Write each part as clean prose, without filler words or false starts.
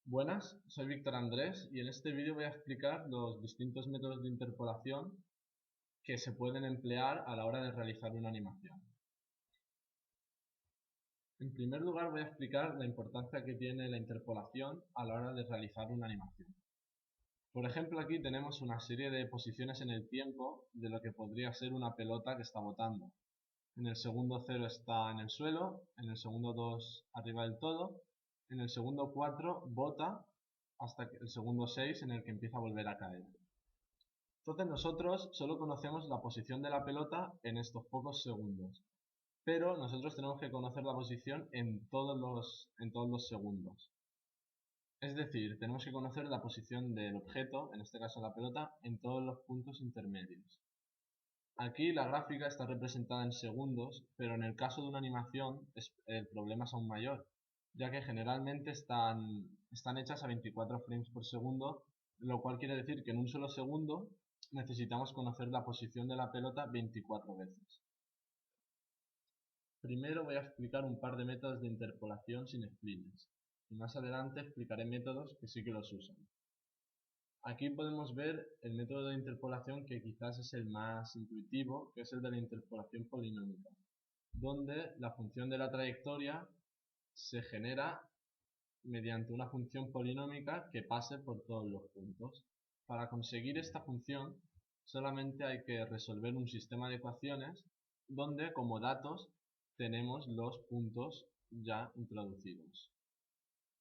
Buenas, soy Víctor Andrés y en este vídeo voy a explicar los distintos métodos de interpolación que se pueden emplear a la hora de realizar una animación. En primer lugar voy a explicar la importancia que tiene la interpolación a la hora de realizar una animación. Por ejemplo, aquí tenemos una serie de posiciones en el tiempo de lo que podría ser una pelota que está botando. En el segundo 0 está en el suelo, en el segundo 2 arriba del todo, en el segundo 4 bota hasta el segundo 6 en el que empieza a volver a caer. Entonces nosotros solo conocemos la posición de la pelota en estos pocos segundos, pero nosotros tenemos que conocer la posición en todos los segundos. Es decir, tenemos que conocer la posición del objeto, en este caso la pelota, en todos los puntos intermedios. Aquí la gráfica está representada en segundos, pero en el caso de una animación el problema es aún mayor, ya que generalmente están hechas a 24 frames por segundo, lo cual quiere decir que en un solo segundo necesitamos conocer la posición de la pelota 24 veces. Primero voy a explicar un par de métodos de interpolación sin splines, y más adelante explicaré métodos que sí que los usan. Aquí podemos ver el método de interpolación que quizás es el más intuitivo, que es el de la interpolación polinómica, donde la función de la trayectoria se genera mediante una función polinómica que pase por todos los puntos. Para conseguir esta función solamente hay que resolver un sistema de ecuaciones donde como datos tenemos los puntos ya introducidos.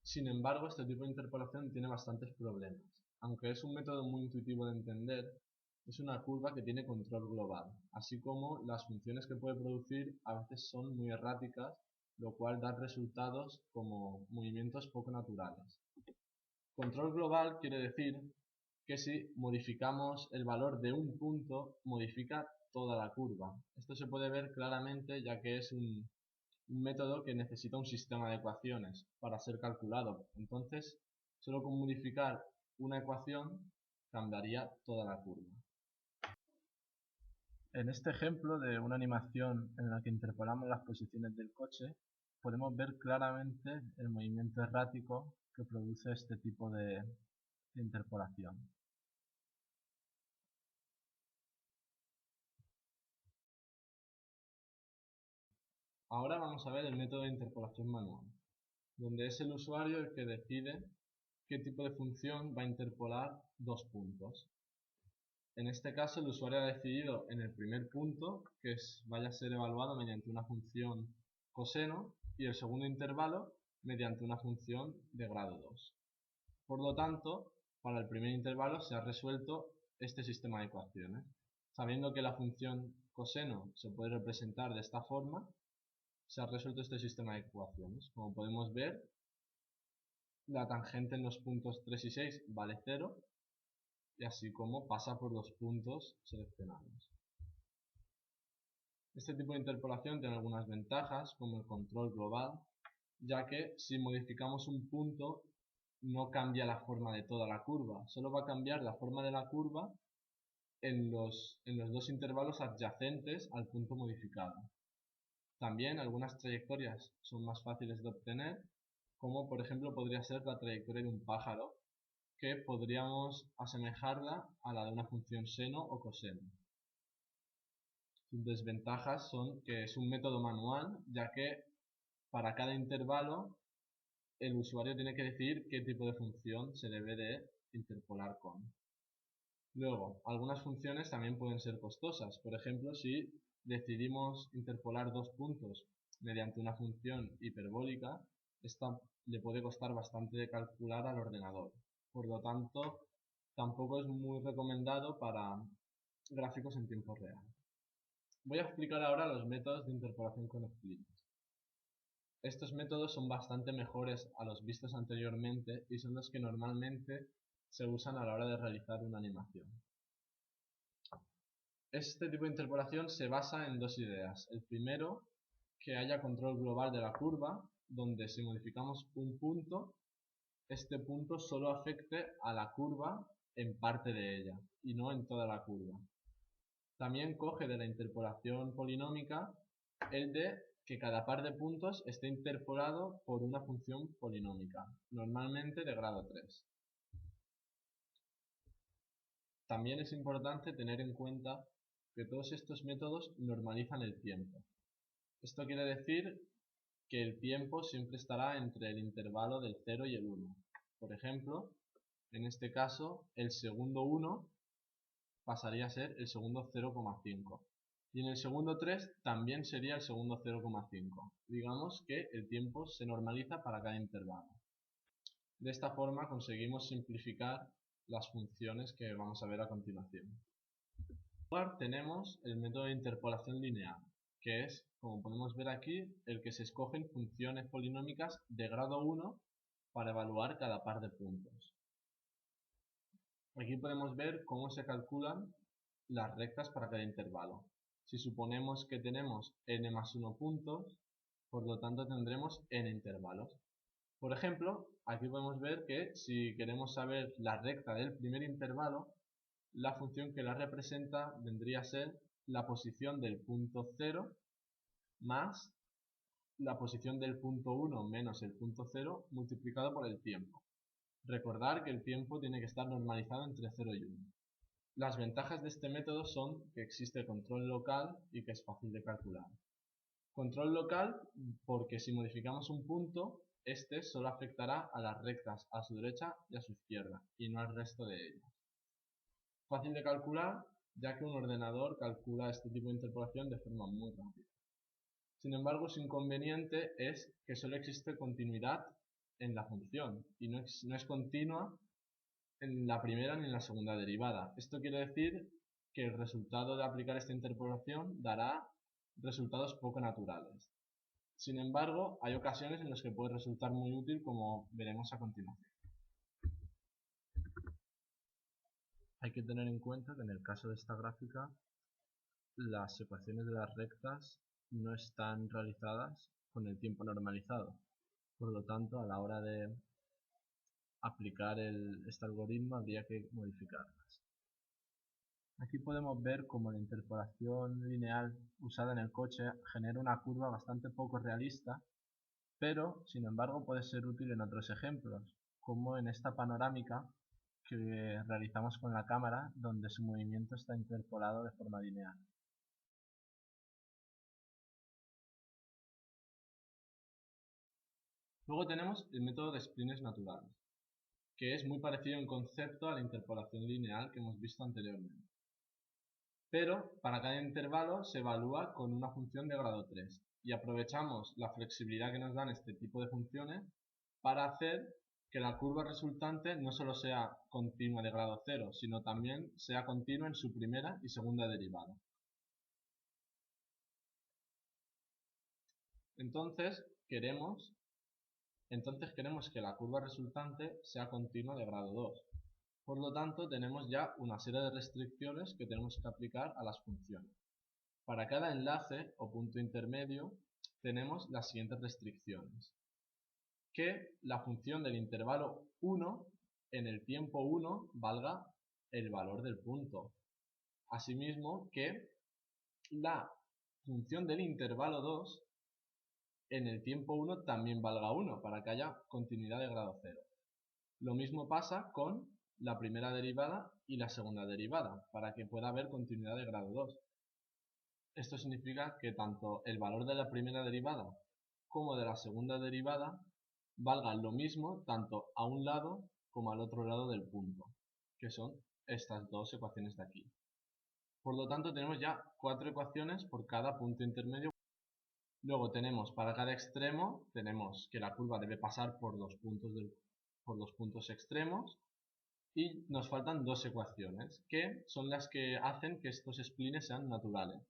Sin embargo, este tipo de interpolación tiene bastantes problemas. Aunque es un método muy intuitivo de entender, es una curva que tiene control global, así como las funciones que puede producir a veces son muy erráticas, lo cual da resultados como movimientos poco naturales. Control global quiere decir que si modificamos el valor de un punto, modifica toda la curva. Esto se puede ver claramente ya que es un método que necesita un sistema de ecuaciones para ser calculado. Entonces, solo con modificar una ecuación cambiaría toda la curva. En este ejemplo de una animación en la que interpolamos las posiciones del coche, podemos ver claramente el movimiento errático que produce este tipo de interpolación. Ahora vamos a ver el método de interpolación manual, donde es el usuario el que decide qué tipo de función va a interpolar dos puntos. En este caso el usuario ha decidido en el primer punto que vaya a ser evaluado mediante una función coseno y el segundo intervalo mediante una función de grado 2. Por lo tanto, para el primer intervalo se ha resuelto este sistema de ecuaciones. Sabiendo que la función coseno se puede representar de esta forma, se ha resuelto este sistema de ecuaciones. Como podemos ver, la tangente en los puntos 3 y 6 vale 0, y así como pasa por los puntos seleccionados. Este tipo de interpolación tiene algunas ventajas, como el control global, ya que si modificamos un punto no cambia la forma de toda la curva, solo va a cambiar la forma de la curva en los dos intervalos adyacentes al punto modificado. También algunas trayectorias son más fáciles de obtener, como por ejemplo podría ser la trayectoria de un pájaro, que podríamos asemejarla a la de una función seno o coseno. Sus desventajas son que es un método manual, ya que para cada intervalo el usuario tiene que decidir qué tipo de función se debe de interpolar con. Luego, algunas funciones también pueden ser costosas. Por ejemplo, si decidimos interpolar dos puntos mediante una función hiperbólica, esta le puede costar bastante de calcular al ordenador. Por lo tanto, tampoco es muy recomendado para gráficos en tiempo real. Voy a explicar ahora los métodos de interpolación con splines. Estos métodos son bastante mejores a los vistos anteriormente y son los que normalmente se usan a la hora de realizar una animación. Este tipo de interpolación se basa en dos ideas. El primero, que haya control global de la curva, donde si modificamos un punto, este punto solo afecte a la curva en parte de ella y no en toda la curva. También coge de la interpolación polinómica el de que cada par de puntos esté interpolado por una función polinómica, normalmente de grado 3. También es importante tener en cuenta que todos estos métodos normalizan el tiempo. Esto quiere decir que el tiempo siempre estará entre el intervalo del 0 y el 1. Por ejemplo, en este caso, el segundo 1 pasaría a ser el segundo 0,5. Y en el segundo 3 también sería el segundo 0,5. Digamos que el tiempo se normaliza para cada intervalo. De esta forma conseguimos simplificar las funciones que vamos a ver a continuación. En primer lugar tenemos el método de interpolación lineal, que es, como podemos ver aquí, el que se escogen funciones polinómicas de grado 1 para evaluar cada par de puntos. Aquí podemos ver cómo se calculan las rectas para cada intervalo. Si suponemos que tenemos n más 1 puntos, por lo tanto tendremos n intervalos. Por ejemplo, aquí podemos ver que si queremos saber la recta del primer intervalo, la función que la representa vendría a ser la posición del punto 0 más la posición del punto 1 menos el punto 0 multiplicado por el tiempo. Recordar que el tiempo tiene que estar normalizado entre 0 y 1. Las ventajas de este método son que existe control local y que es fácil de calcular. Control local porque si modificamos un punto, este solo afectará a las rectas a su derecha y a su izquierda, y no al resto de ellas. Fácil de calcular, ya que un ordenador calcula este tipo de interpolación de forma muy rápida. Sin embargo, su inconveniente es que solo existe continuidad en la función, y no es continua en la primera ni en la segunda derivada. Esto quiere decir que el resultado de aplicar esta interpolación dará resultados poco naturales. Sin embargo, hay ocasiones en las que puede resultar muy útil, como veremos a continuación. Hay que tener en cuenta que en el caso de esta gráfica, las ecuaciones de las rectas no están realizadas con el tiempo normalizado. Por lo tanto, a la hora de aplicar este algoritmo habría que modificarlas. Aquí podemos ver cómo la interpolación lineal usada en el coche genera una curva bastante poco realista, pero sin embargo puede ser útil en otros ejemplos, como en esta panorámica que realizamos con la cámara, donde su movimiento está interpolado de forma lineal. Luego tenemos el método de splines naturales, que es muy parecido en concepto a la interpolación lineal que hemos visto anteriormente. Pero para cada intervalo se evalúa con una función de grado 3 y aprovechamos la flexibilidad que nos dan este tipo de funciones para hacer que la curva resultante no solo sea continua de grado 0, sino también sea continua en su primera y segunda derivada. Entonces queremos que la curva resultante sea continua de grado 2. Por lo tanto, tenemos ya una serie de restricciones que tenemos que aplicar a las funciones. Para cada enlace o punto intermedio tenemos las siguientes restricciones. Que la función del intervalo 1 en el tiempo 1 valga el valor del punto. Asimismo, que la función del intervalo 2 en el tiempo 1 también valga 1 para que haya continuidad de grado 0. Lo mismo pasa con la primera derivada y la segunda derivada, para que pueda haber continuidad de grado 2. Esto significa que tanto el valor de la primera derivada como de la segunda derivada valgan lo mismo tanto a un lado como al otro lado del punto, que son estas dos ecuaciones de aquí. Por lo tanto, tenemos ya 4 ecuaciones por cada punto intermedio. Luego tenemos para cada extremo, tenemos que la curva debe pasar por los puntos extremos, y nos faltan 2 ecuaciones, que son las que hacen que estos splines sean naturales.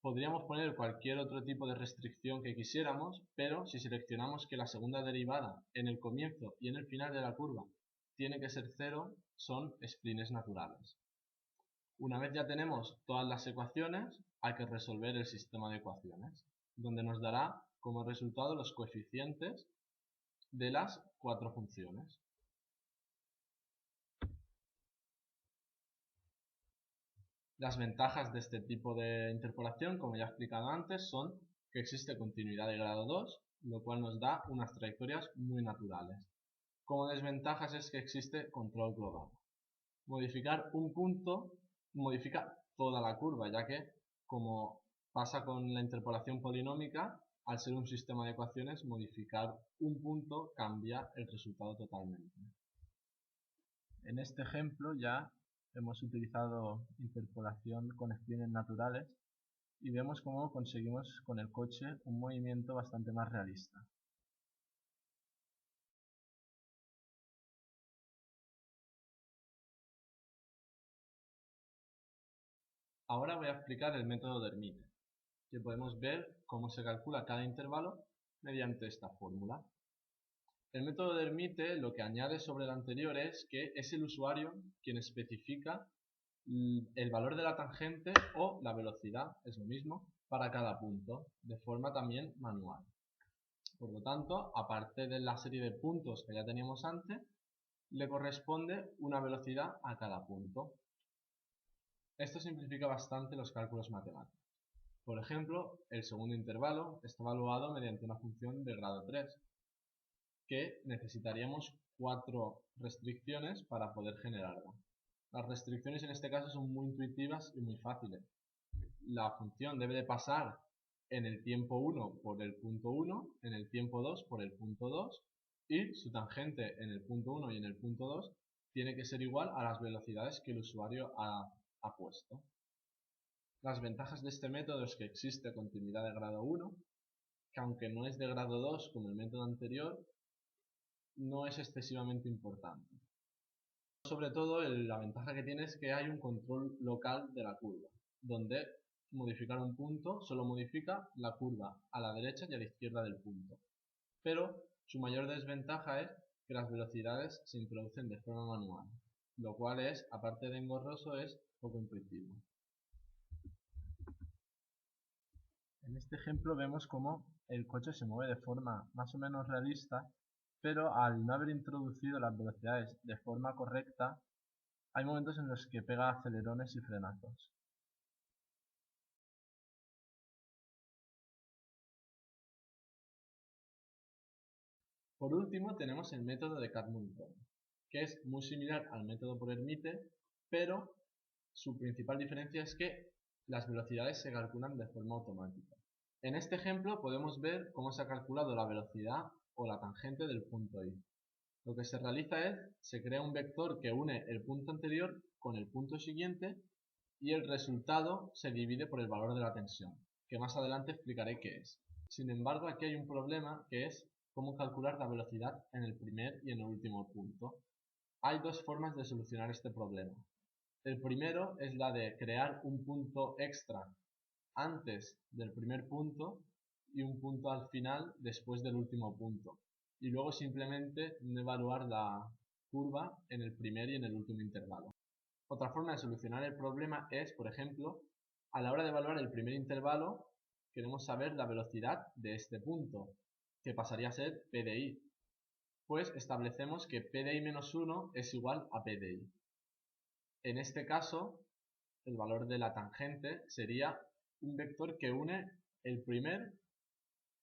Podríamos poner cualquier otro tipo de restricción que quisiéramos, pero si seleccionamos que la segunda derivada en el comienzo y en el final de la curva tiene que ser 0, son splines naturales. Una vez ya tenemos todas las ecuaciones, hay que resolver el sistema de ecuaciones, donde nos dará como resultado los coeficientes de las 4 funciones. Las ventajas de este tipo de interpolación, como ya he explicado antes, son que existe continuidad de grado 2, lo cual nos da unas trayectorias muy naturales. Como desventajas es que existe control global. Modificar un punto modifica toda la curva, ya que, como pasa con la interpolación polinómica, al ser un sistema de ecuaciones, modificar un punto cambia el resultado totalmente. En este ejemplo ya hemos utilizado interpolación con splines naturales y vemos cómo conseguimos con el coche un movimiento bastante más realista. Ahora voy a explicar el método de Hermite, que podemos ver cómo se calcula cada intervalo mediante esta fórmula. El método de Hermite lo que añade sobre el anterior es que es el usuario quien especifica el valor de la tangente o la velocidad, es lo mismo, para cada punto, de forma también manual. Por lo tanto, aparte de la serie de puntos que ya teníamos antes, le corresponde una velocidad a cada punto. Esto simplifica bastante los cálculos matemáticos. Por ejemplo, el segundo intervalo está evaluado mediante una función de grado 3, que necesitaríamos 4 restricciones para poder generarla. Las restricciones en este caso son muy intuitivas y muy fáciles. La función debe de pasar en el tiempo 1 por el punto 1, en el tiempo 2 por el punto 2, y su tangente en el punto 1 y en el punto 2 tiene que ser igual a las velocidades que el usuario ha puesto. Las ventajas de este método es que existe continuidad de grado 1, que aunque no es de grado 2 como el método anterior, no es excesivamente importante. Sobre todo, la ventaja que tiene es que hay un control local de la curva, donde modificar un punto solo modifica la curva a la derecha y a la izquierda del punto. Pero su mayor desventaja es que las velocidades se introducen de forma manual, lo cual es, aparte de engorroso, es poco intuitivo. En este ejemplo vemos cómo el coche se mueve de forma más o menos realista, pero al no haber introducido las velocidades de forma correcta, hay momentos en los que pega acelerones y frenazos. Por último tenemos el método de Cadman-Rom, que es muy similar al método por Hermite, pero su principal diferencia es que las velocidades se calculan de forma automática. En este ejemplo podemos ver cómo se ha calculado la velocidad o la tangente del punto I. Lo que se realiza es, se crea un vector que une el punto anterior con el punto siguiente y el resultado se divide por el valor de la tensión, que más adelante explicaré qué es. Sin embargo, aquí hay un problema que es cómo calcular la velocidad en el primer y en el último punto. Hay dos formas de solucionar este problema. El primero es la de crear un punto extra antes del primer punto y un punto al final después del último punto, y luego simplemente no evaluar la curva en el primer y en el último intervalo. Otra forma de solucionar el problema es, por ejemplo, a la hora de evaluar el primer intervalo, queremos saber la velocidad de este punto, que pasaría a ser P de I. Pues establecemos que P de I menos 1 es igual a P de I. En este caso, el valor de la tangente sería un vector que une el primer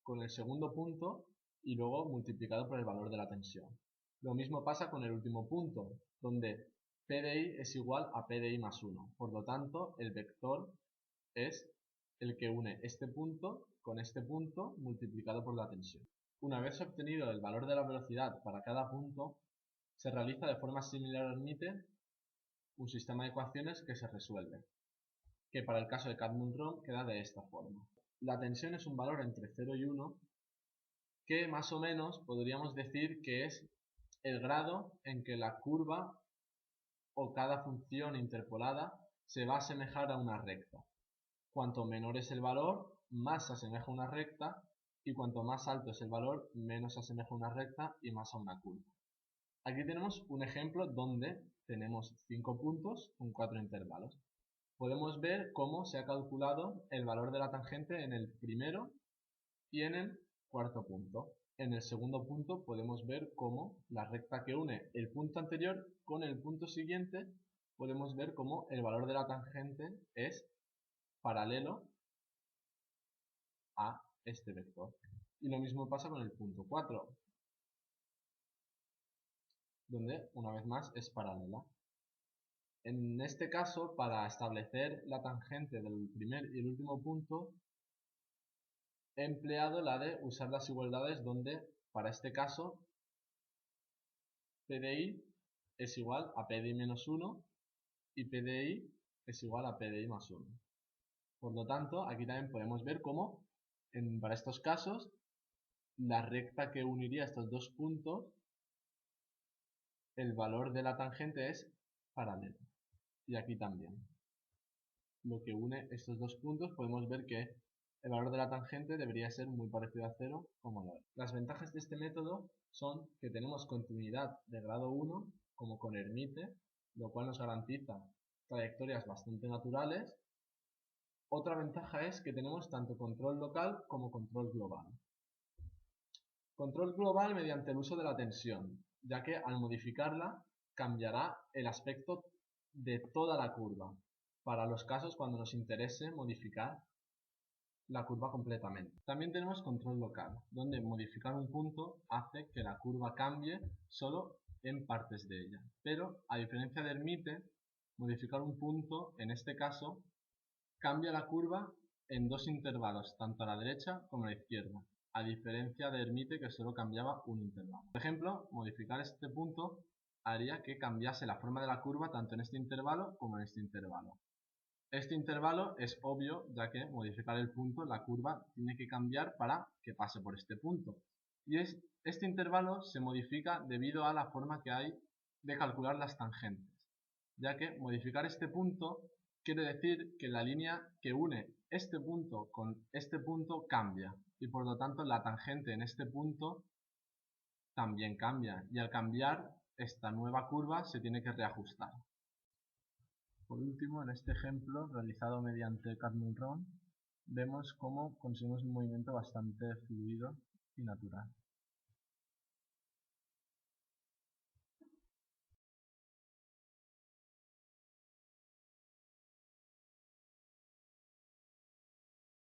con el segundo punto y luego multiplicado por el valor de la tensión. Lo mismo pasa con el último punto, donde P de I es igual a P de I más 1. Por lo tanto, el vector es el que une este punto con este punto multiplicado por la tensión. Una vez obtenido el valor de la velocidad para cada punto, se realiza de forma similar al Hermite un sistema de ecuaciones que se resuelve, que para el caso de Cadman-Rom queda de esta forma. La tensión es un valor entre 0 y 1 que más o menos podríamos decir que es el grado en que la curva o cada función interpolada se va a asemejar a una recta. Cuanto menor es el valor, más se asemeja a una recta, y cuanto más alto es el valor, menos se asemeja a una recta y más a una curva. Aquí tenemos un ejemplo donde tenemos 5 puntos con 4 intervalos. Podemos ver cómo se ha calculado el valor de la tangente en el primero y en el cuarto punto. En el segundo punto podemos ver cómo la recta que une el punto anterior con el punto siguiente, podemos ver cómo el valor de la tangente es paralelo a este vector. Y lo mismo pasa con el punto 4, donde una vez más es paralela. En este caso, para establecer la tangente del primer y el último punto, he empleado la de usar las igualdades, donde para este caso P de I es igual a P de I menos 1 y P de I es igual a P de I más 1. Por lo tanto, aquí también podemos ver cómo para estos casos la recta que uniría estos dos puntos, el valor de la tangente es paralelo. Y aquí también. Lo que une estos dos puntos, podemos ver que el valor de la tangente debería ser muy parecido a 0 como lo es. Las ventajas de este método son que tenemos continuidad de grado 1 como con Hermite, lo cual nos garantiza trayectorias bastante naturales. Otra ventaja es que tenemos tanto control local como control global. Control global mediante el uso de la tensión, ya que al modificarla cambiará el aspecto de toda la curva, para los casos cuando nos interese modificar la curva completamente. También tenemos control local, donde modificar un punto hace que la curva cambie solo en partes de ella. Pero, a diferencia de Hermite, modificar un punto, en este caso, cambia la curva en dos intervalos, tanto a la derecha como a la izquierda, a diferencia de Hermite, que solo cambiaba un intervalo. Por ejemplo, modificar este punto haría que cambiase la forma de la curva tanto en este intervalo como en este intervalo. Este intervalo es obvio, ya que modificar el punto, la curva tiene que cambiar para que pase por este punto. Y este intervalo se modifica debido a la forma que hay de calcular las tangentes, ya que modificar este punto quiere decir que la línea que une este punto con este punto cambia, y por lo tanto la tangente en este punto también cambia, y al cambiar esta nueva curva se tiene que reajustar. Por último, en este ejemplo realizado mediante Carnot-Ron, vemos cómo conseguimos un movimiento bastante fluido y natural.